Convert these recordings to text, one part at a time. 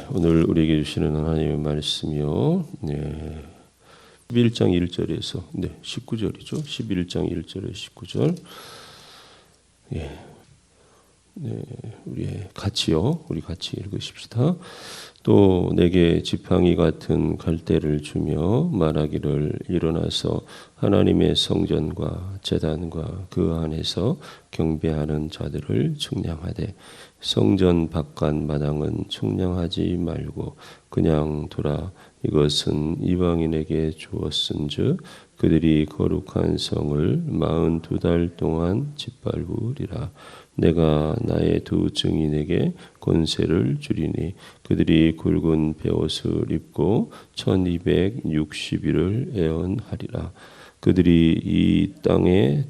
오늘 우리에게 주시는 하나님의 말씀이요. 11장 1절에서 19절이죠. 11장 1절에 19절. 우리 같이 읽으십시다. 또 내게 지팡이 같은 갈대를 주며 말하기를 일어나서 하나님의 성전과 제단과 그 안에서 경배하는 자들을 측량하되 성전 바깥 마당은 측량하지 말고 그냥 두라. 이것은 이방인에게 주었은즉 그들이 거룩한 성을 42달 동안 짓밟으리라. 내가 나의 두 증인에게 권세를 주리니 그들이 굵은 베옷을 입고 1260일을 애언하리라. 그들이 이 땅에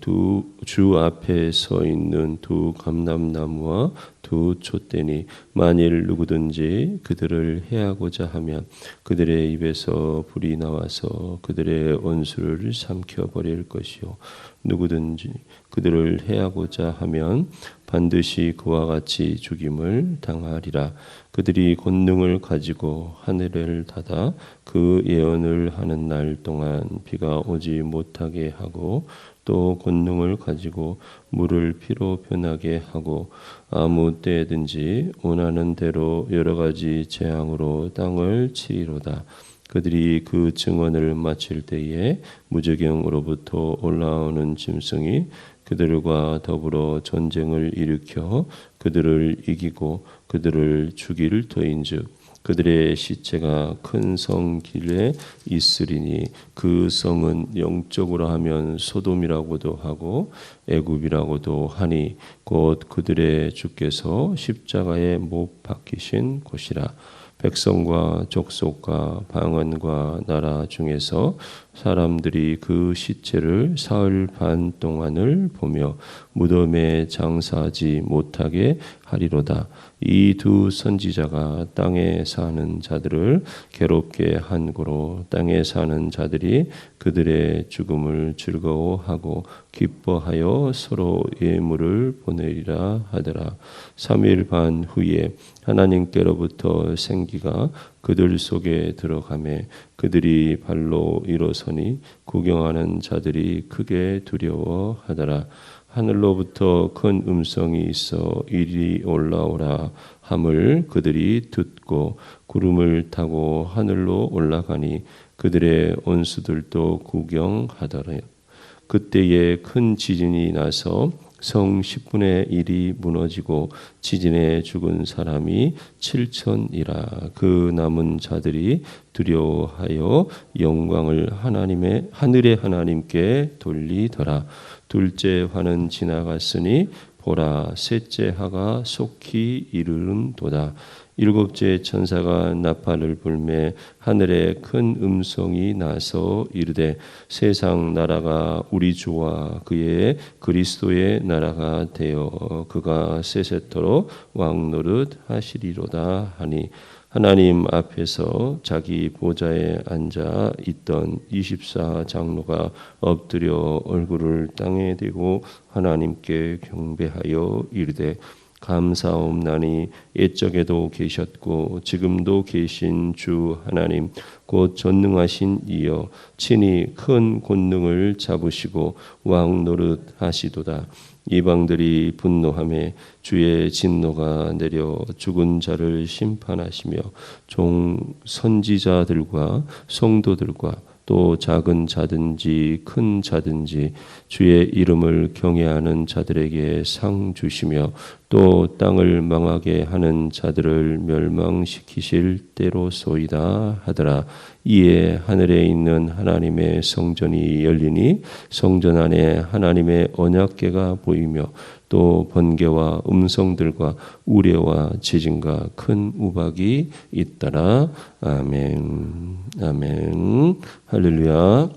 주 앞에 서 있는 두 감람나무와 두 촛대니 만일 누구든지 그들을 해하고자 하면 그들의 입에서 불이 나와서 그들의 원수를 삼켜버릴 것이요 누구든지 그들을 해하고자 하면 반드시 그와 같이 죽임을 당하리라. 그들이 권능을 가지고 하늘을 닫아 그 예언을 하는 날 동안 비가 오지 못하게 하고 또 권능을 가지고 물을 피로 변하게 하고 아무 때든지 원하는 대로 여러 가지 재앙으로 땅을 치리로다. 그들이 그 증언을 마칠 때에 무저경으로부터 올라오는 짐승이 그들과 더불어 전쟁을 일으켜 그들을 이기고 그들을 죽일 터인즉 그들의 시체가 큰 성 길에 있으리니 그 성은 영적으로 하면 소돔이라고도 하고 애굽이라고도 하니 곧 그들의 주께서 십자가에 못 박히신 곳이라. 백성과 족속과 방언과 나라 중에서 사람들이 그 시체를 사흘 반 동안을 보며 무덤에 장사하지 못하게 하리로다. 이 두 선지자가 땅에 사는 자들을 괴롭게 한 고로 땅에 사는 자들이 그들의 죽음을 즐거워하고 기뻐하여 서로 예물을 보내리라 하더라. 3일 반 후에 하나님께로부터 생기가 그들 속에 들어가매 그들이 발로 일어서니 구경하는 자들이 크게 두려워하더라. 하늘로부터 큰 음성이 있어 이리 올라오라 함을 그들이 듣고 구름을 타고 하늘로 올라가니 그들의 원수들도 구경하더라. 그때에 큰 지진이 나서 성 10분의 1이 무너지고 지진에 죽은 사람이 7천이라. 그 남은 자들이 두려워하여 영광을 하늘의 하나님께 돌리더라. 둘째 화는 지나갔으니 보라 셋째 화가 속히 이르는도다. 일곱째 천사가 나팔을 불매 하늘에 큰 음성이 나서 이르되 세상 나라가 우리 주와 그의 그리스도의 나라가 되어 그가 세세토록 왕노릇 하시리로다 하니 하나님 앞에서 자기 보좌에 앉아 있던 24장로가 엎드려 얼굴을 땅에 대고 하나님께 경배하여 이르되 감사옵나니 옛적에도 계셨고 지금도 계신 주 하나님 곧 전능하신 이여 친히 큰 권능을 잡으시고 왕 노릇 하시도다. 이방들이 분노하며 주의 진노가 내려 죽은 자를 심판하시며 종 선지자들과 성도들과 또 작은 자든지 큰 자든지 주의 이름을 경외하는 자들에게 상 주시며 또 땅을 망하게 하는 자들을 멸망시키실 때로소이다 하더라. 이에 하늘에 있는 하나님의 성전이 열리니 성전 안에 하나님의 언약궤가 보이며 또 번개와 음성들과 우레와 지진과 큰 우박이 있더라. 아멘. 아멘. 할렐루야.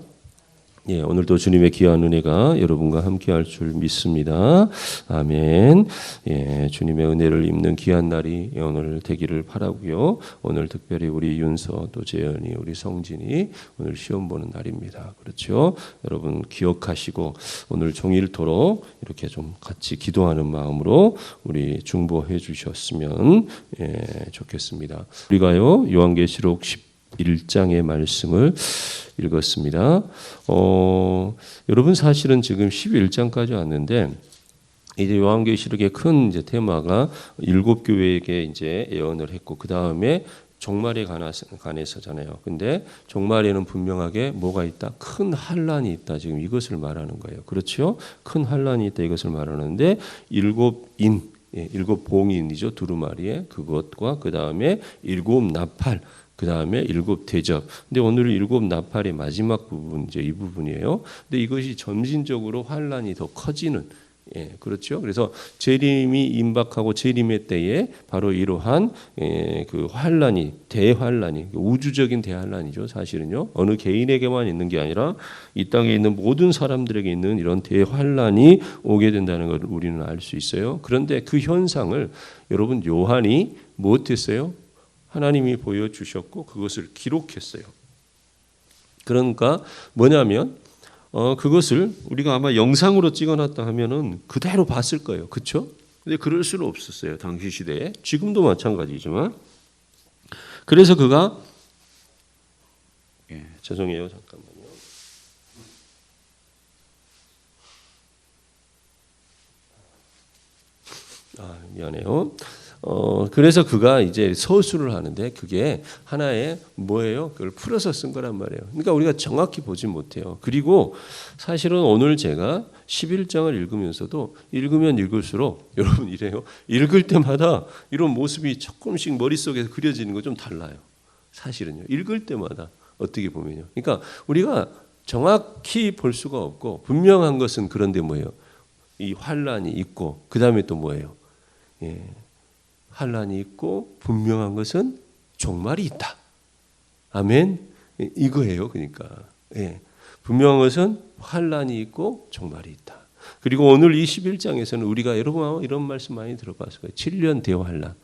예, 오늘도 주님의 귀한 은혜가 여러분과 함께할 줄 믿습니다. 아멘. 예, 주님의 은혜를 입는 귀한 날이 오늘 되기를 바라고요. 오늘 특별히 우리 윤서 또 재현이 우리 성진이 오늘 시험 보는 날입니다. 그렇죠? 여러분 기억하시고 오늘 종일토록 이렇게 좀 같이 기도하는 마음으로 우리 중보해 주셨으면 좋겠습니다. 우리가요 요한계시록 11장의 말씀을 읽었습니다. 여러분 사실은 지금 11장까지 왔는데 이제 요한계시록의 큰 이제 테마가 7교회에게 이제 예언을 했고 그 다음에 종말에 관해서잖아요. 근데 종말에는 분명하게 뭐가 있다? 큰 환란이 있다. 지금 이것을 말하는 거예요. 그렇죠? 큰 환란이 있다. 이것을 말하는데 7인, 7봉인이죠. 두루마리에 그것과 그 다음에 7 나팔. 그 다음에 7 대접. 근데 오늘 7 나팔의 마지막 부분 이제 이 부분이에요. 근데 이것이 점진적으로 환란이 더 커지는. 그렇죠. 그래서 재림이 임박하고 재림의 때에 바로 이러한 그 환란이 대환란이 우주적인 대환란이죠. 사실은요. 어느 개인에게만 있는 게 아니라 이 땅에 있는 모든 사람들에게 있는 이런 대환란이 오게 된다는 걸 우리는 알 수 있어요. 그런데 그 현상을 여러분 요한이 못했어요. 하나님이 보여주셨고 그것을 기록했어요. 그러니까 뭐냐면 그것을 우리가 아마 영상으로 찍어놨다 하면은 그대로 봤을 거예요. 그렇죠? 근데 그럴 수는 없었어요. 당시 시대에. 지금도 마찬가지지만. 그래서 그가 죄송해요. 잠깐만요. 미안해요. 그래서 그가 이제 서술을 하는데 그게 하나의 뭐예요? 그걸 풀어서 쓴 거란 말이에요. 그러니까 우리가 정확히 보지 못해요. 그리고 사실은 오늘 제가 11장을 읽으면서도 읽으면 읽을수록 여러분 이래요. 읽을 때마다 이런 모습이 조금씩 머릿속에서 그려지는 거 좀 달라요. 사실은요. 읽을 때마다 어떻게 보면요. 그러니까 우리가 정확히 볼 수가 없고 분명한 것은 그런데 뭐예요? 이 환란이 있고 그 다음에 또 뭐예요? 환란이 있고 분명한 것은 종말이 있다. 아멘. 이거예요. 그러니까 분명한 것은 환란이 있고 종말이 있다. 그리고 오늘 21장에서는 우리가 여러분 이런 말씀 많이 들어봤을 거예요. 7년 대환란.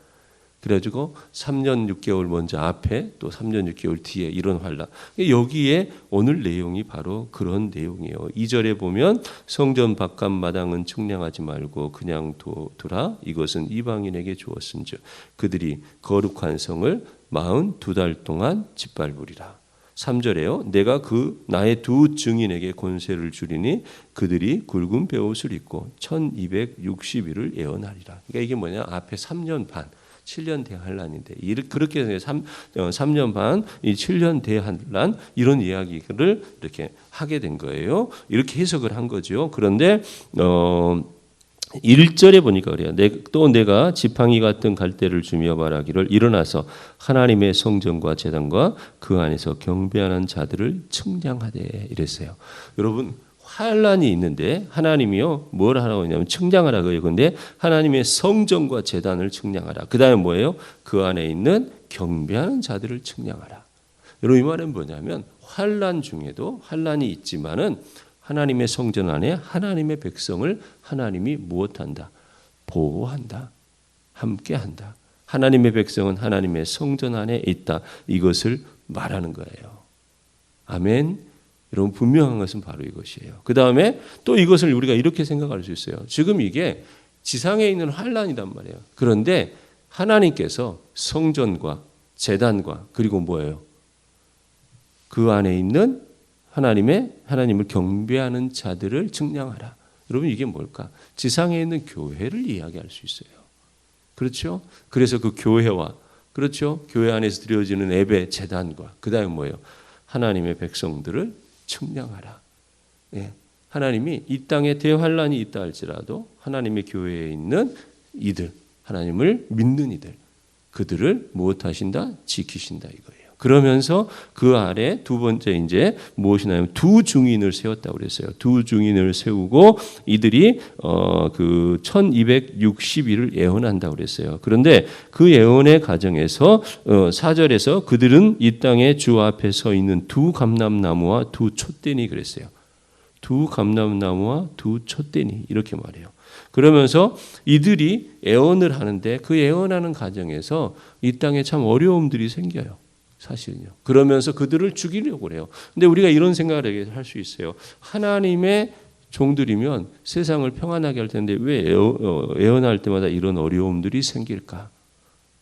그래가지고 3년 6개월 먼저 앞에 또 3년 6개월 뒤에 이런 환란. 여기에 오늘 내용이 바로 그런 내용이에요. 2절에 보면 성전 바깥 마당은 측량하지 말고 그냥 두라. 이것은 이방인에게 주었은즉 그들이 거룩한 성을 42달 동안 짓밟으리라. 3절에요. 내가 나의 두 증인에게 권세를 주리니 그들이 굵은 베옷을 입고 1260일을 예언하리라. 그러니까 이게 뭐냐? 앞에 3년 반. 7년 대환란인데 그렇게 해서 3년 반 이 7년 대환란 이런 이야기를 이렇게 하게 된 거예요. 이렇게 해석을 한 거죠. 그런데 1절에 보니까 그래요. 또 내가 지팡이 같은 갈대를 주며 말하기를 일어나서 하나님의 성전과 제단과 그 안에서 경배하는 자들을 측량하되 이랬어요. 여러분 환란이 있는데 하나님이요 뭘 하라고 했냐면 측량하라고요. 그런데 하나님의 성전과 제단을 측량하라. 그 다음에 뭐예요? 그 안에 있는 경배하는 자들을 측량하라. 여러분 이 말은 뭐냐면 환란 중에도 환란이 있지만은 하나님의 성전 안에 하나님의 백성을 하나님이 무엇한다? 보호한다. 함께한다. 하나님의 백성은 하나님의 성전 안에 있다. 이것을 말하는 거예요. 아멘. 여러분 분명한 것은 바로 이것이에요. 그 다음에 또 이것을 우리가 이렇게 생각할 수 있어요. 지금 이게 지상에 있는 환란이란 말이에요. 그런데 하나님께서 성전과 제단과 그리고 뭐예요? 그 안에 있는 하나님을 경배하는 자들을 측량하라. 여러분 이게 뭘까? 지상에 있는 교회를 이야기할 수 있어요. 그렇죠? 그래서 그 교회와 그렇죠? 교회 안에서 드려지는 예배 제단과 그 다음에 뭐예요? 하나님의 백성들을 측량하라. 하나님이 이 땅에 대환란이 있다 할지라도 하나님의 교회에 있는 이들, 하나님을 믿는 이들, 그들을 무엇하신다? 지키신다 이거예요. 그러면서 그 아래 두 번째 이제 무엇이냐면 두 증인을 세웠다고 그랬어요. 두 증인을 세우고 이들이 그 1260일을 예언한다고 그랬어요. 그런데 그 예언의 과정에서 4절에서 그들은 이 땅에 주 앞에 서 있는 두 감람나무와 두 촛대니 그랬어요. 두 감람나무와 두 촛대니 이렇게 말해요. 그러면서 이들이 애언을 하는데 그 애언하는 과정에서 이 땅에 참 어려움들이 생겨요. 사실은요. 그러면서 그들을 죽이려고 해요. 근데 우리가 이런 생각을 할 수 있어요. 하나님의 종들이면 세상을 평안하게 할 텐데 왜 애언할 때마다 이런 어려움들이 생길까?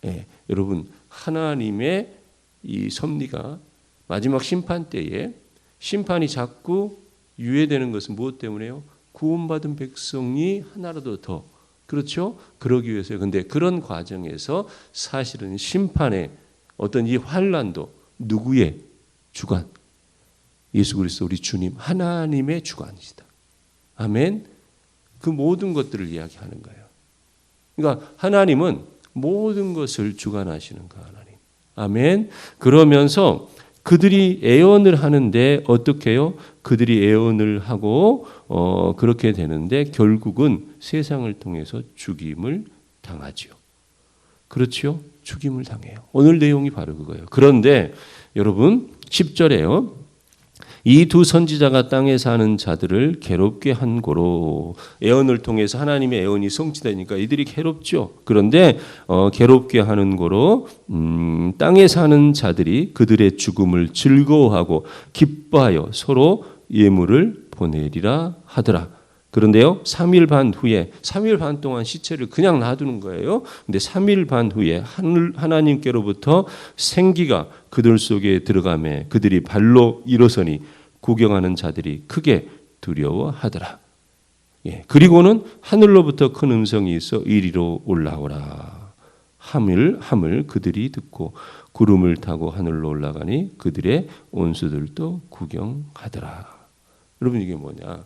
예, 여러분 하나님의 이 섭리가 마지막 심판 때에 심판이 자꾸 유예되는 것은 무엇 때문에요? 구원받은 백성이 하나라도 더 그렇죠? 그러기 위해서요. 근데 그런 과정에서 사실은 심판의 어떤 이 환난도 누구의 주관? 예수 그리스도 우리 주님 하나님의 주관이시다. 아멘. 그 모든 것들을 이야기하는 거예요. 그러니까 하나님은 모든 것을 주관하시는 그 하나님. 아멘. 그러면서 그들이 애언을 하는데 어떻게 해요? 그들이 애언을 하고 그렇게 되는데 결국은 세상을 통해서 죽임을 당하지요. 그렇죠? 죽임을 당해요. 오늘 내용이 바로 그거예요. 그런데 여러분 10절에요. 이 두 선지자가 땅에 사는 자들을 괴롭게 한 고로 애언을 통해서 하나님의 애언이 성취되니까 이들이 괴롭죠. 그런데 괴롭게 하는 고로 땅에 사는 자들이 그들의 죽음을 즐거워하고 기뻐하여 서로 예물을 보내리라 하더라. 그런데요, 3일 반 후에 3일 반 동안 시체를 그냥 놔두는 거예요. 근데 3일 반 후에 하나님께로부터 생기가 그들 속에 들어가매 그들이 발로 일어서니 구경하는 자들이 크게 두려워하더라. 예, 그리고는 하늘로부터 큰 음성이 있어 이리로 올라오라. 함을 그들이 듣고 구름을 타고 하늘로 올라가니 그들의 온수들도 구경하더라. 여러분 이게 뭐냐?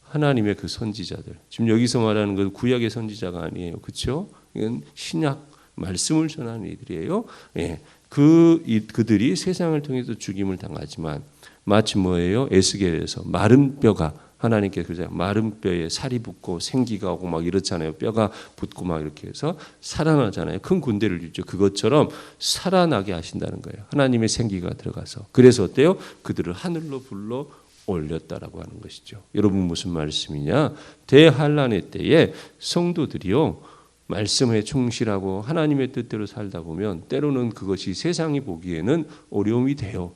하나님의 그 선지자들. 지금 여기서 말하는 건 구약의 선지자가 아니에요. 그렇죠? 이건 신약 말씀을 전하는 이들이에요. 예. 그들이 세상을 통해서 죽임을 당하지만 마치 뭐예요? 에스겔에서 마른 뼈가 하나님께 그러잖아요. 마른 뼈에 살이 붙고 생기가 오고 막 이렇잖아요. 뼈가 붙고 막 이렇게 해서 살아나잖아요. 큰 군대를 이루죠. 그것처럼 살아나게 하신다는 거예요. 하나님의 생기가 들어가서. 그래서 어때요? 그들을 하늘로 불러 올렸다라고 하는 것이죠. 여러분 무슨 말씀이냐? 대환란의 때에 성도들이요. 말씀에 충실하고 하나님의 뜻대로 살다 보면 때로는 그것이 세상이 보기에는 어려움이 돼요.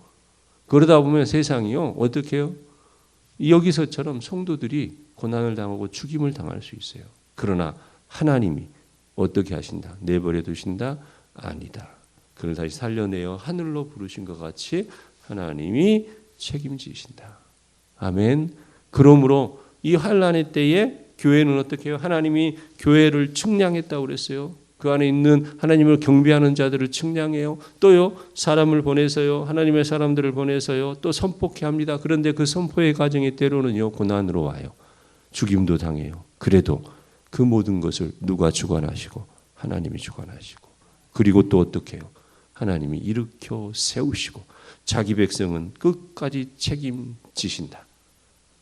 그러다 보면 세상이요. 어떻게 해요? 여기서처럼 성도들이 고난을 당하고 죽임을 당할 수 있어요. 그러나 하나님이 어떻게 하신다? 내버려 두신다? 아니다. 그를 다시 살려내어 하늘로 부르신 것 같이 하나님이 책임지신다. 아멘. 그러므로 이 환난의 때에 교회는 어떻게 해요? 하나님이 교회를 측량했다고 그랬어요. 그 안에 있는 하나님을 경배하는 자들을 측량해요. 또요, 사람을 보내서요, 하나님의 사람들을 보내서요, 또 선포케 합니다. 그런데 그 선포의 과정이 때로는요, 고난으로 와요. 죽임도 당해요. 그래도 그 모든 것을 누가 주관하시고? 하나님이 주관하시고. 그리고 또 어떻게 해요? 하나님이 일으켜 세우시고 자기 백성은 끝까지 책임지신다.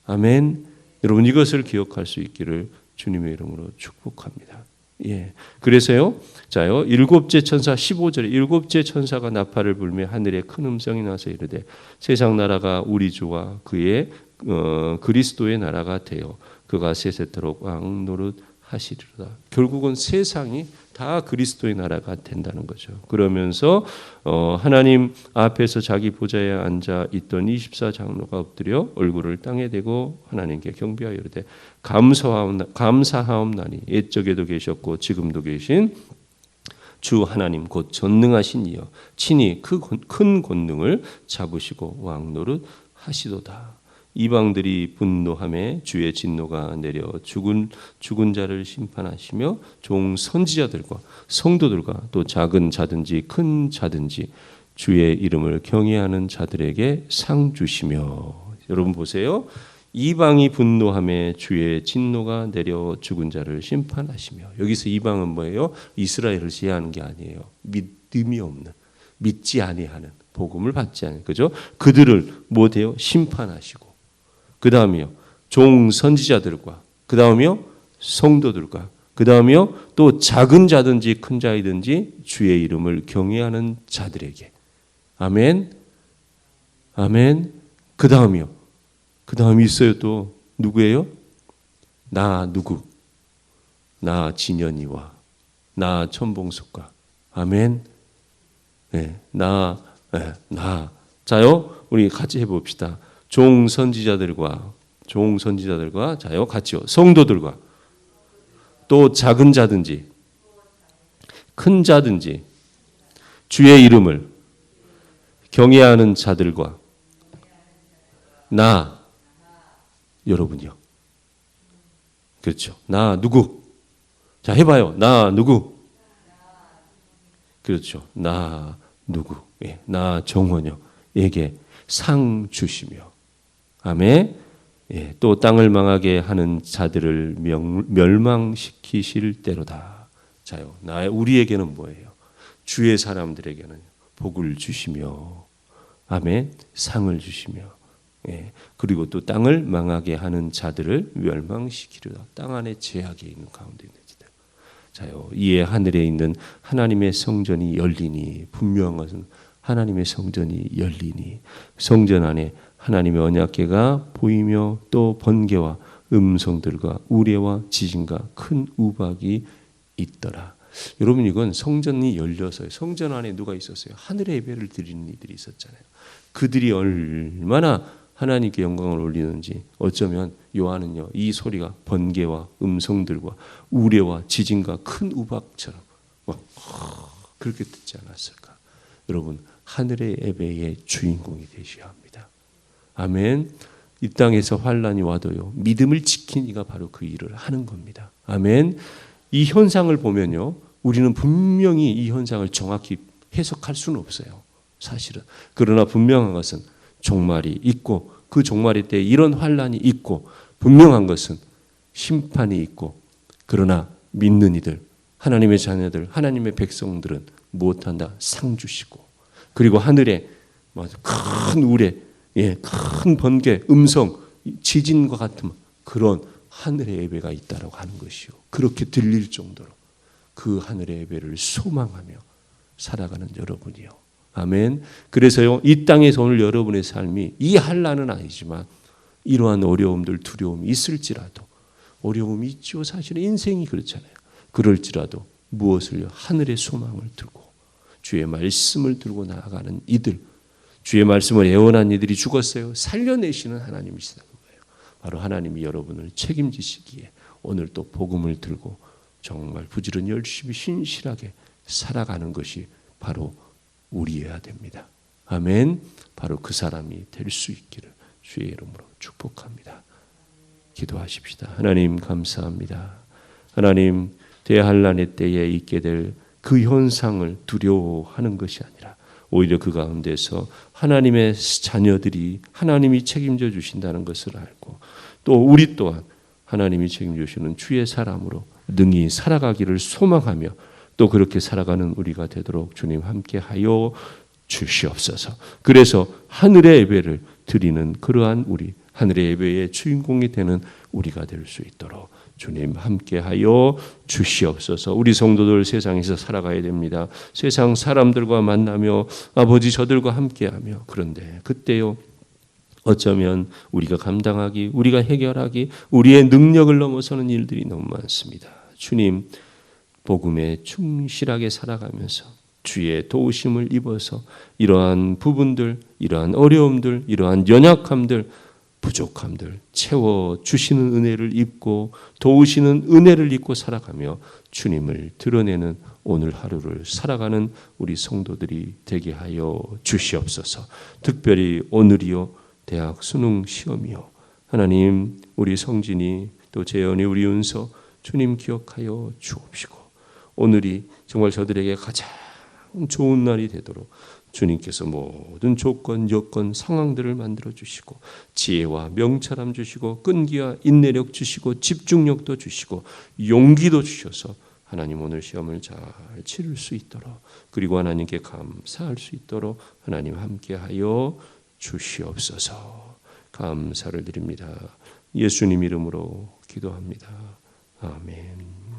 아멘. 여러분 이것을 기억할 수 있기를 주님의 이름으로 축복합니다. 예. 그래서요. 자요. 일곱째 천사 15절에 일곱째 천사가 나팔을 불며 하늘에 큰 음성이 나서 이르되 세상 나라가 우리 주와 그의 그리스도의 나라가 되어 그가 세세토록 왕 노릇 하시리로다. 결국은 세상이 다 그리스도의 나라가 된다는 거죠. 그러면서 하나님 앞에서 자기 보좌에 앉아 있던 24장로가 엎드려 얼굴을 땅에 대고 하나님께 경배하여 이르되 감사하옵나니 옛적에도 계셨고 지금도 계신 주 하나님 곧 전능하신 이여 친히 그 큰 권능을 잡으시고 왕노릇 하시도다. 이방들이 분노하며 주의 진노가 내려 죽은 자를 심판하시며 종 선지자들과 성도들과 또 작은 자든지 큰 자든지 주의 이름을 경외하는 자들에게 상 주시며. 여러분 보세요. 이방이 분노하며 주의 진노가 내려 죽은 자를 심판하시며. 여기서 이방은 뭐예요? 이스라엘을 제외하는 게 아니에요. 믿음이 없는, 믿지 아니하는, 복음을 받지 않는, 그죠? 그들을 못해요? 심판하시고. 그 다음이요. 종 선지자들과 그 다음이요. 성도들과 그 다음이요. 또 작은 자든지 큰 자이든지 주의 이름을 경외하는 자들에게. 아멘. 아멘. 그 다음이요. 그 다음이 있어요 또. 누구예요? 나 누구? 나 진현이와 나 천봉숙과 아멘. 네, 나. 자요, 우리 같이 해봅시다. 종 선지자들과 자요, 같이요. 성도들과 또 작은 자든지 큰 자든지 주의 이름을 경외하는 자들과 나, 여러분이요. 그렇죠. 나 누구? 자, 해봐요. 나 누구? 그렇죠. 나 누구? 예, 나 정원여에게 상 주시며, 아멘. 예, 또 땅을 망하게 하는 자들을 멸망시키실 때로다. 자요, 우리에게는 뭐예요? 주의 사람들에게는 복을 주시며, 아멘. 상을 주시며, 예, 그리고 또 땅을 망하게 하는 자들을 멸망시키려다. 땅 안에 죄악이 있는 가운데 있는 자들. 자요, 이에 하늘에 있는 하나님의 성전이 열리니, 분명한 것은 하나님의 성전이 열리니 성전 안에 하나님의 언약궤가 보이며 또 번개와 음성들과 우레와 지진과 큰 우박이 있더라. 여러분, 이건 성전이 열려서요. 성전 안에 누가 있었어요? 하늘의 예배를 드리는 이들이 있었잖아요. 그들이 얼마나 하나님께 영광을 올리는지 어쩌면 요한은요, 이 소리가 번개와 음성들과 우레와 지진과 큰 우박처럼 막 그렇게 듣지 않았을까? 여러분, 하늘의 예배의 주인공이 되셔야 합니다. 아멘. 이 땅에서 환난이 와도요, 믿음을 지킨 이가 바로 그 일을 하는 겁니다. 아멘. 이 현상을 보면요, 우리는 분명히 이 현상을 정확히 해석할 수는 없어요, 사실은. 그러나 분명한 것은 종말이 있고, 그 종말의 때 이런 환난이 있고, 분명한 것은 심판이 있고, 그러나 믿는 이들, 하나님의 자녀들, 하나님의 백성들은 무엇한다? 상 주시고, 그리고 하늘에 큰 우레, 예, 큰 번개, 음성, 지진과 같은 그런 하늘의 예배가 있다라고 하는 것이요. 그렇게 들릴 정도로 그 하늘의 예배를 소망하며 살아가는 여러분이요. 아멘. 그래서요, 이 땅에서 오늘 여러분의 삶이 이 환난은 아니지만 이러한 어려움들, 두려움이 있을지라도, 어려움이 있죠. 사실은 인생이 그렇잖아요. 그럴지라도 무엇을요? 하늘의 소망을 들고 주의 말씀을 들고 나아가는 이들, 주의 말씀을 애원한 이들이 죽었어요. 살려내시는 하나님이시다. 그거예요. 바로 하나님이 여러분을 책임지시기에 오늘 또 복음을 들고 정말 부지런히 열심히 신실하게 살아가는 것이 바로 우리여야 됩니다. 아멘. 바로 그 사람이 될 수 있기를 주의 이름으로 축복합니다. 기도하십시다. 하나님 감사합니다. 하나님, 대환난의 때에 있게 될 그 현상을 두려워하는 것이 아니라 오히려 그 가운데서 하나님의 자녀들이 하나님이 책임져 주신다는 것을 알고, 또 우리 또한 하나님이 책임져 주시는 주의 사람으로 능히 살아가기를 소망하며 또 그렇게 살아가는 우리가 되도록 주님 함께하여 주시옵소서. 그래서 하늘의 예배를 드리는 그러한 우리, 하늘의 예배의 주인공이 되는 우리가 될 수 있도록 주님 함께하여 주시옵소서. 우리 성도들 세상에서 살아가야 됩니다. 세상 사람들과 만나며 아버지 저들과 함께하며, 그런데 그때요, 어쩌면 우리가 감당하기, 우리가 해결하기, 우리의 능력을 넘어서는 일들이 너무 많습니다. 주님, 복음에 충실하게 살아가면서 주의 도우심을 입어서 이러한 부분들, 이러한 어려움들, 이러한 연약함들, 부족함들 채워주시는 은혜를 입고 도우시는 은혜를 입고 살아가며 주님을 드러내는 오늘 하루를 살아가는 우리 성도들이 되게 하여 주시옵소서. 특별히 오늘이요, 대학 수능 시험이요, 하나님, 우리 성진이 또 재현이, 우리 윤서 주님 기억하여 주옵시고, 오늘이 정말 저들에게 가장 좋은 날이 되도록 주님께서 모든 조건, 여건, 상황들을 만들어 주시고 지혜와 명철함 주시고 끈기와 인내력 주시고 집중력도 주시고 용기도 주셔서 하나님 오늘 시험을 잘 치를 수 있도록, 그리고 하나님께 감사할 수 있도록 하나님 함께하여 주시옵소서. 감사를 드립니다. 예수님 이름으로 기도합니다. 아멘.